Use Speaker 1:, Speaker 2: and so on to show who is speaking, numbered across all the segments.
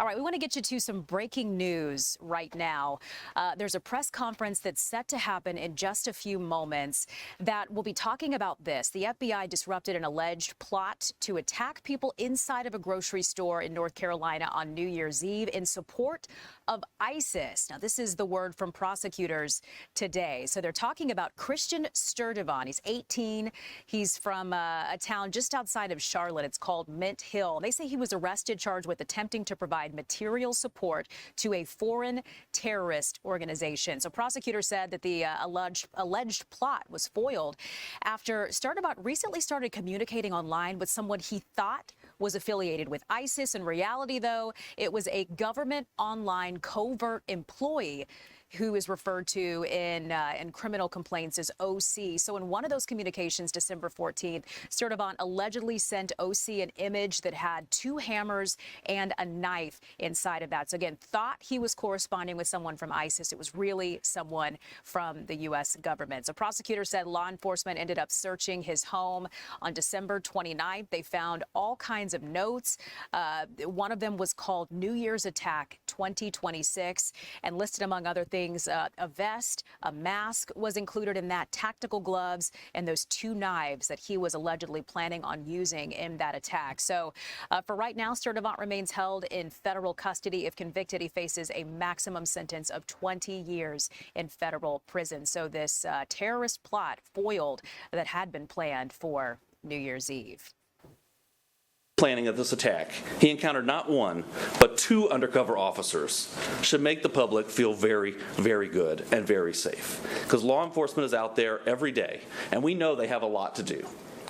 Speaker 1: All right, we want to get you to some breaking news right now. There's a press conference that's set to happen in just a few moments that will be talking about this. The FBI disrupted an alleged plot to attack people inside of a grocery store in North Carolina on New Year's Eve in support of ISIS. Now, this is the word from prosecutors today. So they're talking about Christian Sturdivant. He's 18. He's from a town just outside of Charlotte. It's called Mint Hill. They say he was arrested, charged with attempting to provide material support to a foreign terrorist organization. So prosecutors said that the alleged plot was foiled after Sturdivant recently started communicating online with someone he thought was affiliated with ISIS. In reality, though, it was a government online covert employee who is referred to in criminal complaints as OC. So in one of those communications, December 14th, Sturdivant allegedly sent OC an image that had 2 hammers and a knife inside of that. So again, thought he was corresponding with someone from ISIS. It was really someone from the U.S. government. So prosecutors said law enforcement ended up searching his home on December 29th. They found all kinds of notes. One of them was called New Year's Attack 2026 and listed among other things, a vest, a mask was included in that, tactical gloves, and those 2 knives that he was allegedly planning on using in that attack. So for right now, Sturdivant remains held in federal custody. If convicted, he faces a maximum sentence of 20 years in federal prison. So this terrorist plot foiled that had been planned for New Year's Eve.
Speaker 2: Planning of this attack, he encountered not 1, but 2 undercover officers. Should make the public feel very, very good and very safe. Because law enforcement is out there every day, and we know they have a lot to do.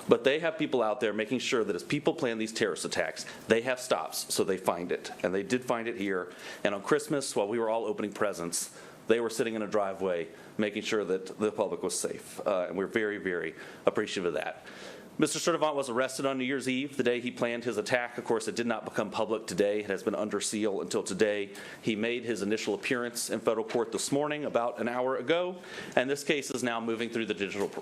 Speaker 2: But they have people out there making sure that as people plan these terrorist attacks, they have stops so they find it. And they did find it here. And on Christmas, while we were all opening presents, they were sitting in a driveway making sure that the public was safe. And we're very, very appreciative of that. Mr. Sturdivant was arrested on New Year's Eve, the day he planned his attack. Of course, it did not become public today. It has been under seal until today. He made his initial appearance in federal court this morning, about an hour ago, and this case is now moving through the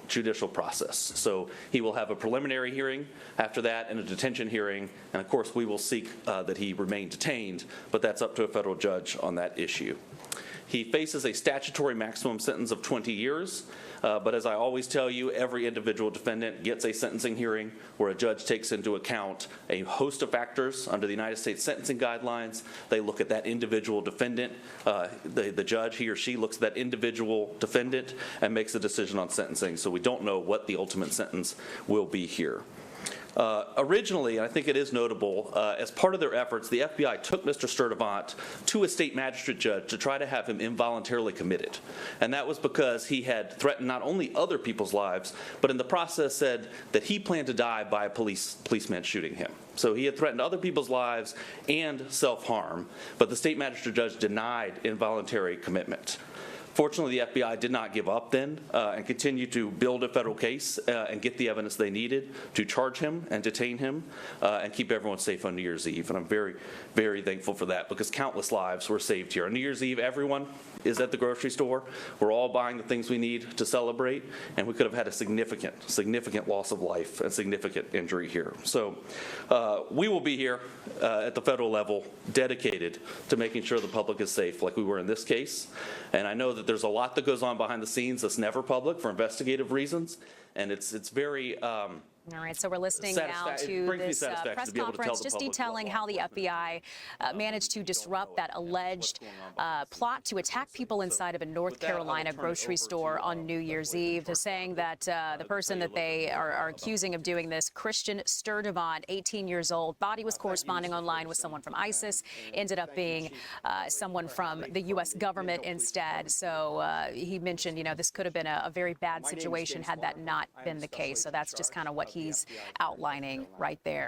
Speaker 2: judicial process. So he will have a preliminary hearing after that and a detention hearing, and of course we will seek that he remain detained, but that's up to a federal judge on that issue. He faces a statutory maximum sentence of 20 years, but as I always tell you, every individual defendant gets a sentencing hearing where a judge takes into account a host of factors under the United States sentencing guidelines. They look at that individual defendant. The judge, he or she, looks at that individual defendant and makes a decision on sentencing, so we don't know what the ultimate sentence will be here. Originally, and I think it is notable, as part of their efforts, the FBI took Mr. Sturdivant to a state magistrate judge to try to have him involuntarily committed. And that was because he had threatened not only other people's lives, but in the process said that he planned to die by a policeman shooting him. So he had threatened other people's lives and self-harm, but the state magistrate judge denied involuntary commitment. Fortunately, the FBI did not give up then and continued to build a federal case and get the evidence they needed to charge him and detain him and keep everyone safe on New Year's Eve. And I'm very, very thankful for that because countless lives were saved here. On New Year's Eve, everyone is at the grocery store. We're all buying the things we need to celebrate, and we could have had a significant loss of life and significant injury here. So we will be here at the federal level dedicated to making sure the public is safe like we were in this case. And I know that there's a lot that goes on behind the scenes that's never public for investigative reasons, and it's very
Speaker 1: all right, so we're listening now to this press conference just detailing how the FBI managed to disrupt that alleged plot to attack people inside of a North Carolina grocery store on New Year's Eve. They're saying that the person that they are accusing of doing this, Christian Sturdivant, 18 years old, thought he was corresponding online with someone from ISIS, ended up being someone from the U.S. government instead. So he mentioned, this could have been a very bad situation had that not been the case. So that's just kind of what he's outlining right there.